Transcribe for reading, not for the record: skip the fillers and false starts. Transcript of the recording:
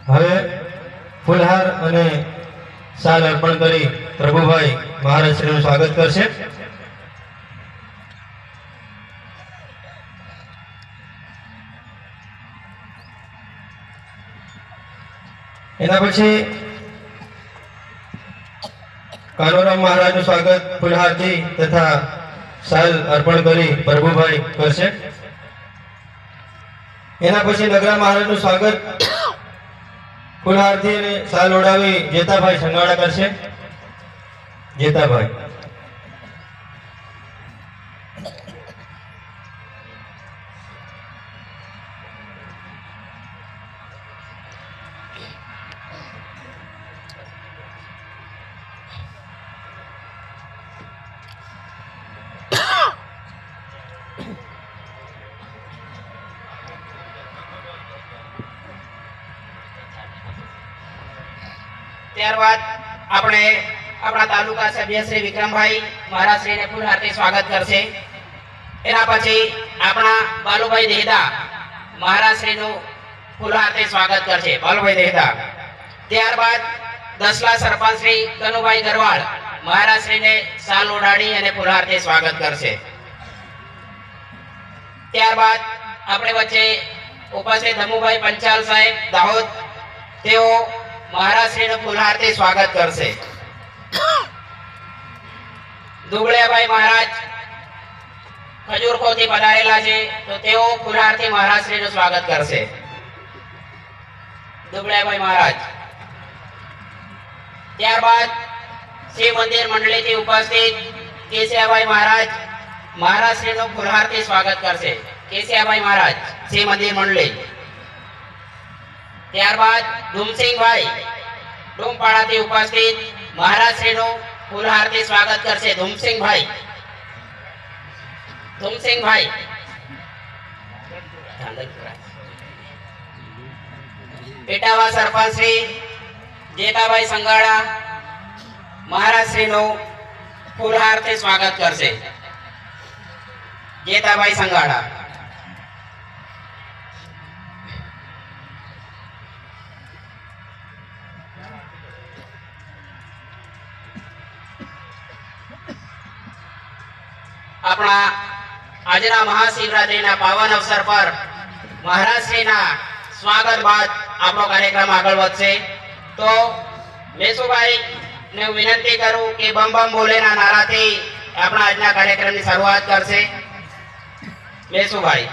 હવે ફૂલહાર અને શાલ અર્પણ કરી પ્રભુભાઈ મહારાજ શ્રીનું સ્વાગત કરશે। એના પછી કાનોરામ મહારાજનું સ્વાગત ફૂલહારથી તથા શાલ અર્પણ કરી પ્રભુભાઈ કરશે। એના પછી નગરા મહારાજનું સ્વાગત ફૂલહારથી અને શાલ ઓઢાવી જેતાભાઈ સંગાડા કરશે। જેતાભાઈ ત્યારબાદ આપણે આપણા તાલુકા સભ્ય શ્રી વિક્રમભાઈ મહારાજ શ્રીને ફૂલહારથી સ્વાગત કરશે। એના પછી આપણા બાલુભાઈ દેહદા મહારાજ શ્રીનું ફૂલહારથી સ્વાગત કરશે। બાલુભાઈ દેહદા ત્યારબાદ દસલા સરપંચ શ્રી કનુભાઈ ગરવાળ મહારાજ શ્રીને શાલ ઓઢાડી અને ફૂલહારથી સ્વાગત કરશે। ત્યારબાદ આપણે વચ્ચે ઉપસ્થિત ધમુભાઈ પંચાલ સાહેબ દાહોદ તેઓ મહારાજ શ્રીનું ફૂલહારથી સ્વાગત કરશે। દુબળિયાભાઈ મહારાજ ખજૂરખોથી પધારેલા છે તો તેઓ ફૂલહારથી મહારાજ શ્રીનું સ્વાગત કરશે। દુબળિયાભાઈ મહારાજ ત્યારબાદ શિવ મંદિર મંડળીથી ઉપસ્થિત કેશિયાભાઈ મહારાજ મહારાજ શ્રીનું ફૂલહારથી સ્વાગત કરશે। કેશિયાભાઈ મહારાજ શિવ મંદિર મંડળી ત્યારબાદ ધૂમસિંહભાઈ ડુમપાડાથી ઉપસ્થિત મહારાજ શ્રીનું ફૂલહારથી સ્વાગત કરશે। ધૂમસિંહભાઈ પેટાવા સરપંચ શ્રી જેતાભાઈ સંગાડા મહારાજ શ્રીનું ફૂલહારથી સ્વાગત કરશે। જેતાભાઈ સંગાડા આપણા આજના મહાશિવરાત્રીના પાવન અવસર પર મહારાજ શ્રીના સ્વાગત બાદ આપણો કાર્યક્રમ આગળ વધશે। તો મેસુભાઈ ને વિનંતી કરું કે બમ બમ બોલેના નારાથી આપણા આજના કાર્યક્રમની શરૂઆત કરશે। મેસુભાઈ